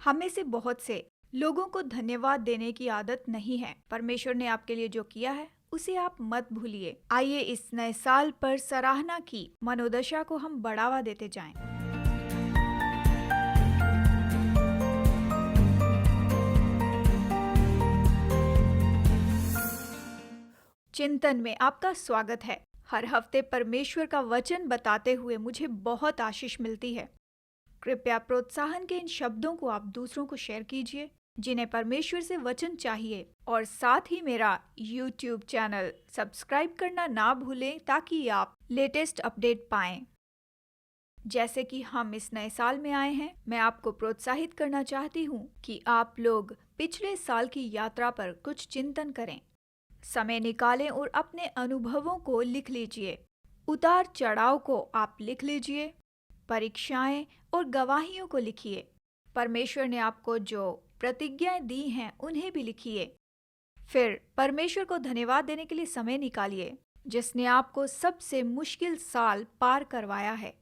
हम में से बहुत से लोगों को धन्यवाद देने की आदत नहीं है। परमेश्वर ने आपके लिए जो किया है उसे आप मत भूलिए। आइए इस नए साल पर सराहना की मनोदशा को हम बढ़ावा देते जाएं। चिंतन में आपका स्वागत है। हर हफ्ते परमेश्वर का वचन बताते हुए मुझे बहुत आशीष मिलती है। कृपया प्रोत्साहन के इन शब्दों को आप दूसरों को शेयर कीजिए जिन्हें परमेश्वर से वचन चाहिए, और साथ ही मेरा YouTube चैनल सब्सक्राइब करना ना भूलें ताकि आप लेटेस्ट अपडेट पाएं। जैसे कि हम इस नए साल में आए हैं, मैं आपको प्रोत्साहित करना चाहती हूँ कि आप लोग पिछले साल की यात्रा पर कुछ चिंतन करें। समय निकालें और अपने अनुभवों को लिख लीजिए। उतार चढ़ाव को आप लिख लीजिए। परीक्षाएं और गवाहियों को लिखिए। परमेश्वर ने आपको जो प्रतिज्ञाएं दी हैं उन्हें भी लिखिए। फिर परमेश्वर को धन्यवाद देने के लिए समय निकालिए जिसने आपको सबसे मुश्किल साल पार करवाया है।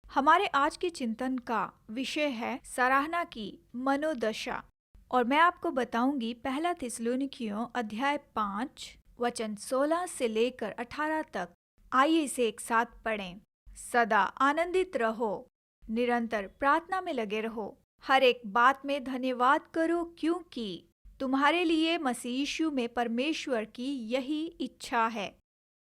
हमारे आज के चिंतन का विषय है सराहना की मनोदशा, और मैं आपको बताऊंगी पहला थिस्सलुनीकियों अध्याय 5 वचन 16 से लेकर 18 तक। आइए इसे एक साथ पढ़ें। सदा आनंदित रहो, निरंतर प्रार्थना में लगे रहो, हर एक बात में धन्यवाद करो, क्योंकि तुम्हारे लिए मसीह यीशु में परमेश्वर की यही इच्छा है।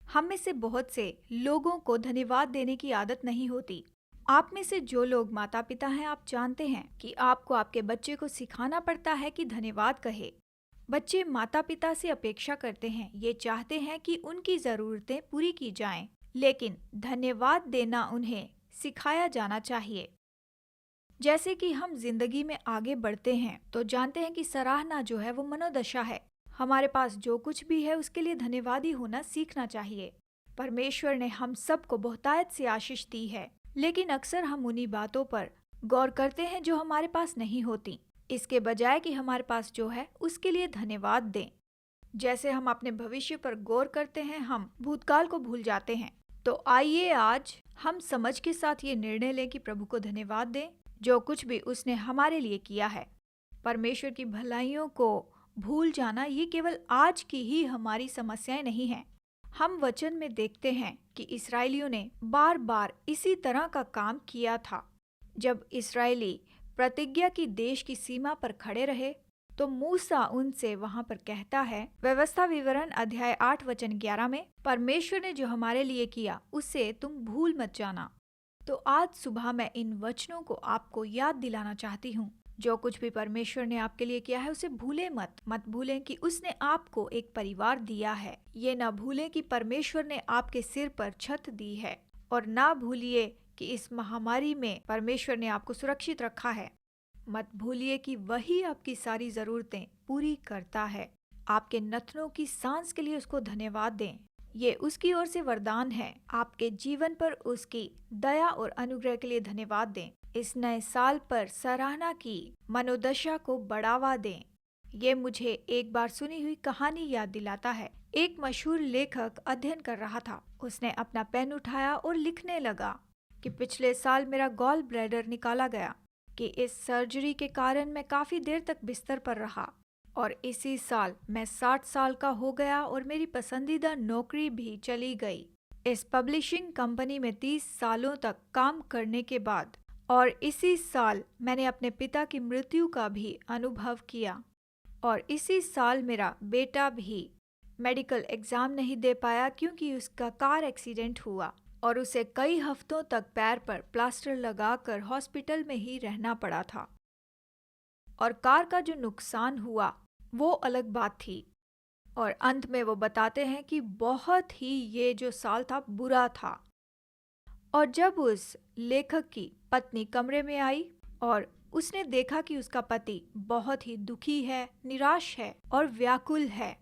हम में से बहुत से लोगों को धन्यवाद देने की आदत नहीं होती। आप में से जो लोग माता पिता हैं, आप जानते हैं कि आपको आपके बच्चे को सिखाना पड़ता है कि धन्यवाद कहे। बच्चे माता पिता से अपेक्षा करते हैं, ये चाहते हैं कि उनकी ज़रूरतें पूरी की जाएं, लेकिन धन्यवाद देना उन्हें सिखाया जाना चाहिए। जैसे कि हम जिंदगी में आगे बढ़ते हैं तो जानते हैं कि सराहना जो है वो मनोदशा है। हमारे पास जो कुछ भी है उसके लिए धन्यवादी होना सीखना चाहिए। परमेश्वर ने हम सबको बहुतायत से आशीष दी है, लेकिन अक्सर हम उन्हीं बातों पर गौर करते हैं जो हमारे पास नहीं होती, इसके बजाय कि हमारे पास जो है उसके लिए धन्यवाद दें। जैसे हम अपने भविष्य पर गौर करते हैं, हम भूतकाल को भूल जाते हैं। तो आइए आज हम समझ के साथ ये निर्णय लें कि प्रभु को धन्यवाद दें जो कुछ भी उसने हमारे लिए किया है। परमेश्वर की भलाइयों को भूल जाना ये केवल आज की ही हमारी समस्याएं नहीं हैं। हम वचन में देखते हैं कि इस्राएलियों ने बार बार इसी तरह का काम किया था। जब इस्राएली प्रतिज्ञा की देश की सीमा पर खड़े रहे तो मूसा उनसे वहां पर कहता है, व्यवस्था विवरण अध्याय 8 वचन 11 में, परमेश्वर ने जो हमारे लिए किया उसे तुम भूल मत जाना। तो आज सुबह मैं इन वचनों को आपको याद दिलाना चाहती हूँ। जो कुछ भी परमेश्वर ने आपके लिए किया है उसे भूले मत भूलें कि उसने आपको एक परिवार दिया है। ये ना भूलें कि परमेश्वर ने आपके सिर पर छत दी है, और ना भूलिए कि इस महामारी में परमेश्वर ने आपको सुरक्षित रखा है। मत भूलिए कि वही आपकी सारी जरूरतें पूरी करता है। आपके नथनों की सांस के लिए उसको धन्यवाद दें। ये उसकी ओर से वरदान है। आपके जीवन पर उसकी दया और अनुग्रह के लिए धन्यवाद दें। इस नए साल पर सराहना की मनोदशा को बढ़ावा दें। ये मुझे एक बार सुनी हुई कहानी याद दिलाता है। एक मशहूर लेखक अध्ययन कर रहा था। उसने अपना पेन उठाया और लिखने लगा कि पिछले साल मेरा गॉल ब्लैडर निकाला गया, कि इस सर्जरी के कारण मैं काफी देर तक बिस्तर पर रहा, और इसी साल मैं 60 साल का हो गया और मेरी पसंदीदा नौकरी भी चली गई। इस पब्लिशिंग कंपनी में 30 सालों तक काम करने के बाद, और इसी साल मैंने अपने पिता की मृत्यु का भी अनुभव किया, और इसी साल मेरा बेटा भी मेडिकल एग्जाम नहीं दे पाया क्योंकि उसका कार एक्सीडेंट हुआ और उसे कई हफ्तों तक पैर पर प्लास्टर लगाकर हॉस्पिटल में ही रहना पड़ा था। और कार का जो नुकसान हुआ वो अलग बात थी। और अंत में वो बताते हैं कि बहुत ही ये जो साल था बुरा था। और जब उस लेखक की पत्नी कमरे में आई और उसने देखा कि उसका पति बहुत ही दुखी है, निराश है और व्याकुल है,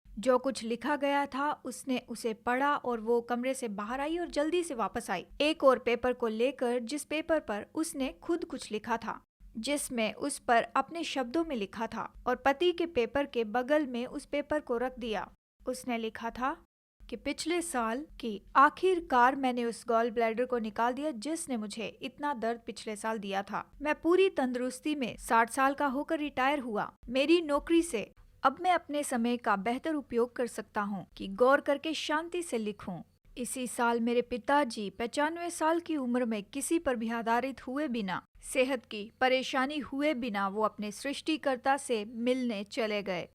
जो कुछ लिखा गया था उसने उसे पढ़ा और वो कमरे से बाहर आई और जल्दी से वापस आई, एक और पेपर को लेकर, जिस पेपर पर उसने खुद कुछ लिखा था, जिसमें उस पर अपने शब्दों में लिखा था, और पति के पेपर के बगल में उस पेपर को रख दिया। उसने लिखा था कि पिछले साल की आखिरकार मैंने उस गॉल ब्लैडर को निकाल दिया जिसने मुझे इतना दर्द पिछले साल दिया था। मैं पूरी तंदुरुस्ती में 60 साल का होकर रिटायर हुआ। मेरी नौकरी से अब मैं अपने समय का बेहतर उपयोग कर सकता हूँ कि गौर करके शांति से लिखूं। इसी साल मेरे पिताजी 95 साल की उम्र में किसी पर भी आधारित हुए बिना, सेहत की परेशानी हुए बिना वो अपने सृष्टिकर्ता से मिलने चले गए।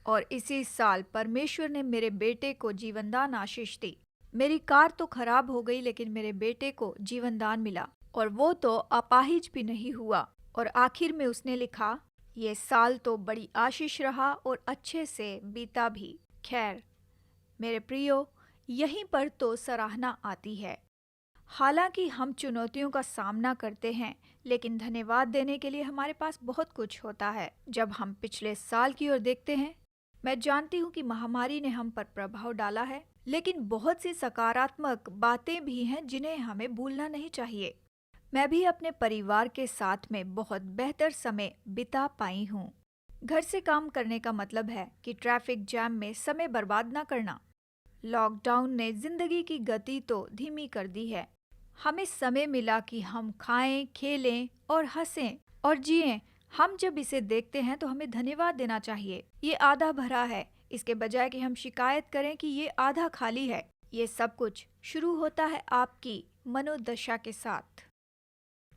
और इसी साल परमेश्वर ने मेरे बेटे को जीवनदान आशीष दी। मेरी कार तो खराब हो गई लेकिन मेरे बेटे को जीवनदान मिला और वो तो अपाहिज भी नहीं हुआ। और आखिर में उसने लिखा, ये साल तो बड़ी आशीष रहा और अच्छे से बीता भी। खैर मेरे प्रियो, यहीं पर तो सराहना आती है। हालांकि हम चुनौतियों का सामना करते हैं लेकिन धन्यवाद देने के लिए हमारे पास बहुत कुछ होता है। जब हम पिछले साल की ओर देखते हैं, मैं जानती हूँ कि महामारी ने हम पर प्रभाव डाला है, लेकिन बहुत सी सकारात्मक बातें भी हैं जिन्हें हमें भूलना नहीं चाहिए। मैं भी अपने परिवार के साथ में बहुत बेहतर समय बिता पाई हूँ। घर से काम करने का मतलब है कि ट्रैफिक जैम में समय बर्बाद न करना। लॉकडाउन ने जिंदगी की गति तो धीमी कर दी है। हमें समय मिला कि हम खाएं, खेलें और हंसें और जिएं। हम जब इसे देखते हैं तो हमें धन्यवाद देना चाहिए। ये आधा भरा है, इसके बजाय कि हम शिकायत करें कि ये आधा खाली है। ये सब कुछ शुरू होता है आपकी मनोदशा के साथ।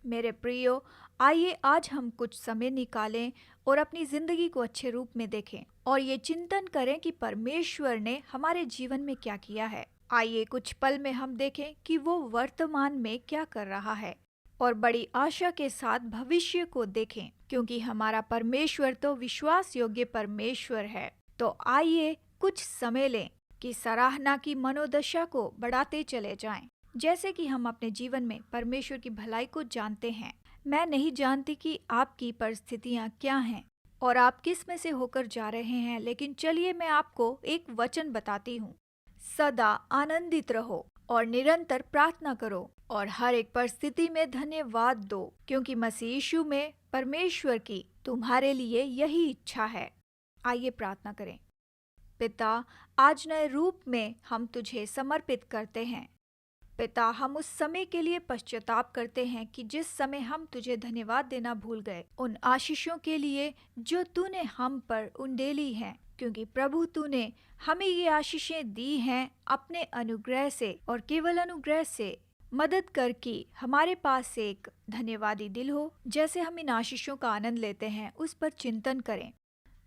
मेरे प्रियो, आइए आज हम कुछ समय निकालें और अपनी जिंदगी को अच्छे रूप में देखें और ये चिंतन करें कि परमेश्वर ने हमारे जीवन में क्या किया है। आइए कुछ पल में हम देखें कि वो वर्तमान में क्या कर रहा है और बड़ी आशा के साथ भविष्य को देखें, क्योंकि हमारा परमेश्वर तो विश्वास योग्य परमेश्वर है। तो आइए कुछ समय लें कि सराहना की मनोदशा को बढ़ाते चले जाएं। जैसे कि हम अपने जीवन में परमेश्वर की भलाई को जानते हैं। मैं नहीं जानती कि आपकी परिस्थितियां क्या हैं और आप किस में से होकर जा रहे हैं, लेकिन चलिए मैं आपको एक वचन बताती हूँ। सदा आनंदित रहो और निरंतर प्रार्थना करो और हर एक परिस्थिति में धन्यवाद दो, क्योंकि मसीह यीशु में परमेश्वर की तुम्हारे लिए यही इच्छा है। आइए प्रार्थना करें। पिता, आज नए रूप में हम तुझे समर्पित करते हैं। पिता, हम उस समय के लिए पश्चाताप करते हैं कि जिस समय हम तुझे धन्यवाद देना भूल गए, उन आशीषों के लिए जो तूने हम पर उंडेली हैं, क्योंकि प्रभु तूने हमें ये आशीषें दी हैं अपने अनुग्रह से और केवल अनुग्रह से। मदद कर कि हमारे पास एक धन्यवादी दिल हो। जैसे हम इन आशीषों का आनंद लेते हैं उस पर चिंतन करें।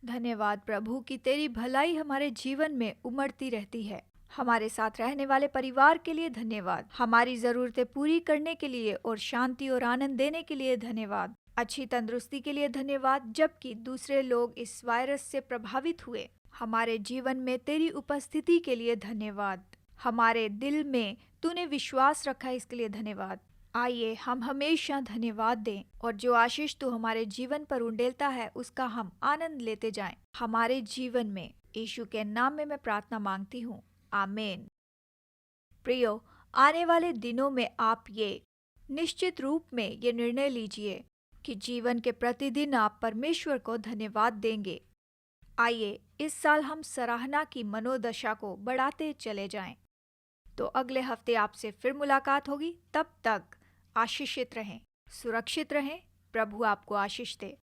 धन्यवाद प्रभु कि तेरी भलाई हमारे जीवन में उमड़ती रहती है। हमारे साथ रहने वाले परिवार के लिए धन्यवाद। हमारी जरूरतें पूरी करने के लिए और शांति और आनंद देने के लिए धन्यवाद। अच्छी तंदुरुस्ती के लिए धन्यवाद, जबकि दूसरे लोग इस वायरस से प्रभावित हुए। हमारे जीवन में तेरी उपस्थिति के लिए धन्यवाद। हमारे दिल में तूने विश्वास रखा, इसके लिए धन्यवाद। आइए हम हमेशा धन्यवाद दें और जो आशीष तू हमारे जीवन पर उंडेलता है उसका हम आनंद लेते जाएं। हमारे जीवन में यीशु के नाम में मैं प्रार्थना मांगती हूँ, आमीन। प्रियो, आने वाले दिनों में आप ये निश्चित रूप में ये निर्णय लीजिए कि जीवन के प्रतिदिन आप परमेश्वर को धन्यवाद देंगे। आइए इस साल हम सराहना की मनोदशा को बढ़ाते चले जाएं। तो अगले हफ्ते आपसे फिर मुलाकात होगी। तब तक आशीषित रहें, सुरक्षित रहें। प्रभु आपको आशीष दे।